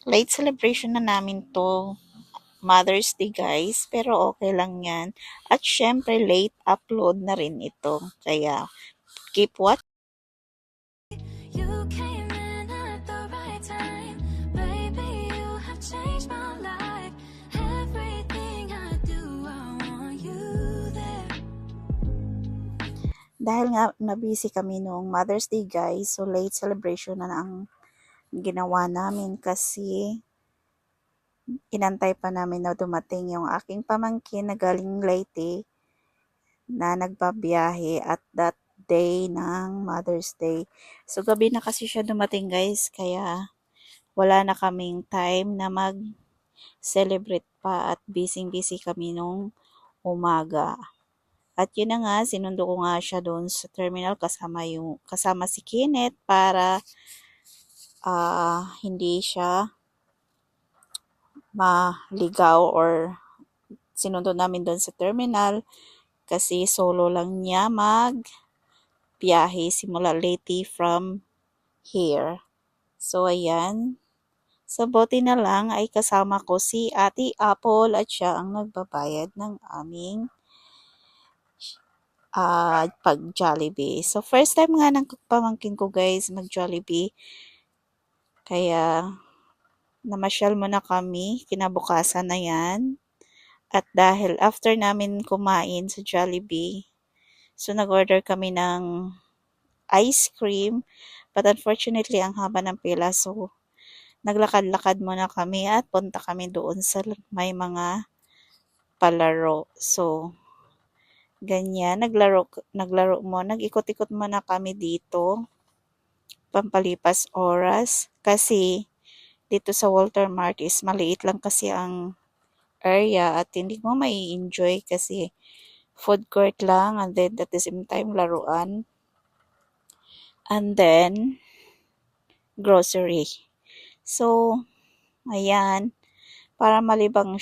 Late celebration na namin to. Mother's Day guys, pero okay lang yan. At syempre late upload na rin ito. Kaya keep watching. You came in at the right time. Baby, you have changed my life. Everything I do, I want you there. Dahil nga na-busy kami noong Mother's Day guys, so late celebration na ang ginawa namin kasi inantay pa namin na dumating yung aking pamangkin na galing Leyte na nagbabiyahe at that day ng Mother's Day. So gabi na kasi siya dumating guys, kaya wala na kaming time na mag-celebrate pa at busy-busy kami nung umaga. At yun na nga, sinundo ko nga siya doon sa terminal kasama si Kenneth para hindi siya maligaw or sinundo namin doon sa terminal kasi solo lang niya biyahe simula Leyte from here. So ayan, sa buti na lang ay kasama ko si Ate Apple at siya ang nagbabayad ng aming pag Jollibee. So first time nga ng pamangkin ko guys mag Jollibee. Kaya namasyal muna kami kinabukasan na yan. At dahil after namin kumain sa Jollibee, so nag-order kami ng ice cream. But unfortunately, ang haba ng pila. So, naglakad-lakad muna kami at punta kami doon sa may mga palaro. So, ganyan. Naglaro mo. Nag-ikot-ikot muna kami dito. Pampalipas oras. Kasi, dito sa Walter Mart is maliit lang kasi ang area at hindi mo mai enjoy kasi food court lang and then at the same time laruan. And then, grocery. So, ayan, para malibang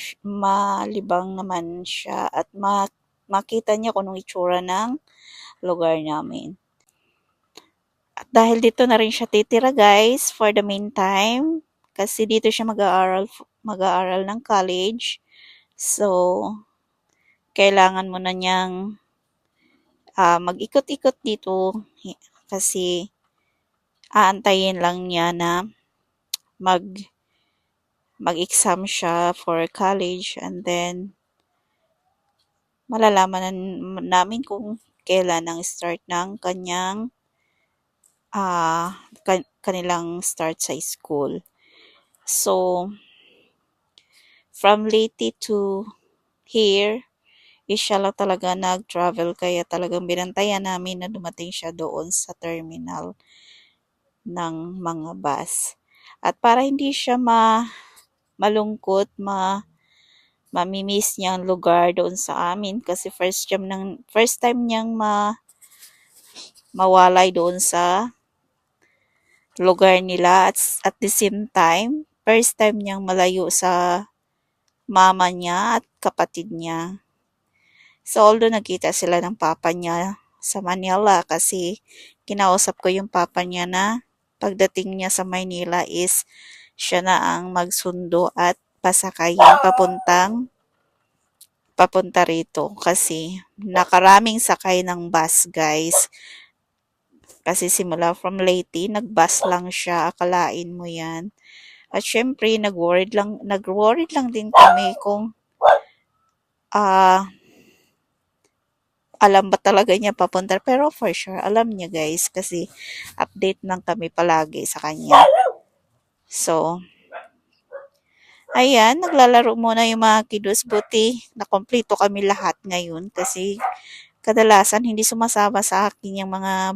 naman siya at makita niya kung anong itsura ng lugar namin. At dahil dito na rin siya titira guys for the meantime kasi dito siya mag-aaral ng college. So, kailangan mo na niyang mag-ikot-ikot dito kasi aantayin lang niya na mag-exam siya for college and then malalaman namin kung kailan ang start ng kanilang start sa school. So, from Leyte to here, siya lang talaga nag-travel kaya talagang binantayan namin na dumating siya doon sa terminal ng mga bus. At para hindi siya malungkot, mamimiss niya ang lugar doon sa amin kasi first time niyang mawalay doon sa lugar nila at the same time, first time niyang malayo sa mama niya at kapatid niya. So, although nagkita sila ng papa niya sa Manila kasi kinausap ko yung papa niya na pagdating niya sa Maynila is siya na ang magsundo at pasakayin papunta rito kasi nakaraming sakay ng bus guys. Kasi simula from Leyte, nag-bus lang siya, akalain mo yan. At syempre, nag-worried lang din kami kung alam ba talaga niya papunta. Pero for sure, alam niya guys kasi update lang kami palagi sa kanya. So, ayan, naglalaro muna yung mga kiddos. Buti, nakompleto kami lahat ngayon kasi kadalasan hindi sumasama sa akin yung mga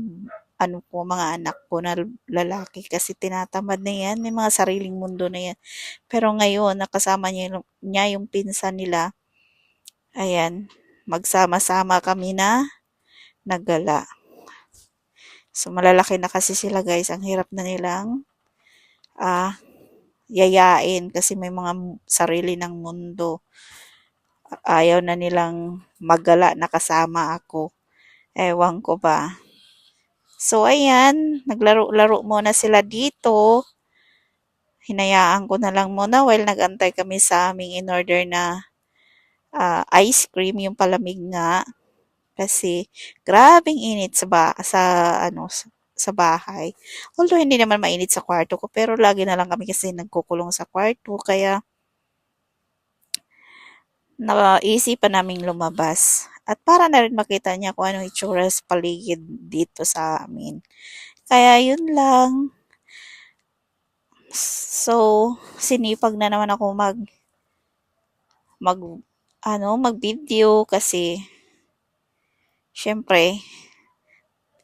anak ko na lalaki kasi tinatamad na yan. May mga sariling mundo na yan. Pero ngayon, nakasama niya yung pinsan nila. Ayan, magsama-sama kami na naggala. So, malalaki na kasi sila guys. Ang hirap na nilang yayain kasi may mga sarili ng mundo. Ayaw na nilang maggala na kasama ako. Ewan ko ba. So, ayan, naglaro-laro muna sila dito. hinayaan ko na lang muna while nag-antay kami sa aming in-order na ice cream, yung palamig nga. Kasi grabeng init sa ano sa bahay. Although hindi naman mainit sa kwarto ko, pero lagi na lang kami kasi nagkukulong sa kwarto kaya naisipan naming lumabas. At para na rin makita niya kung anong itsura sa paligid dito sa amin. Kaya yun lang. So, sinipag na naman ako mag mag-video kasi syempre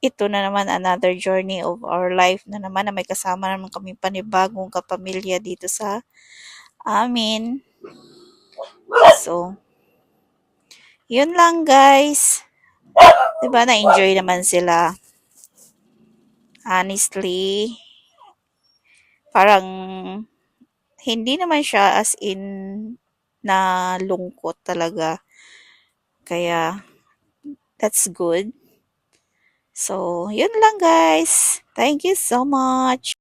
ito na naman another journey of our life na naman na may kasama naman kami panibagong kapamilya dito sa amin. So, yun lang guys. 'Di ba na-enjoy naman sila. Honestly, parang hindi naman siya as in na lungkot talaga. Kaya that's good. So, yun lang guys. Thank you so much.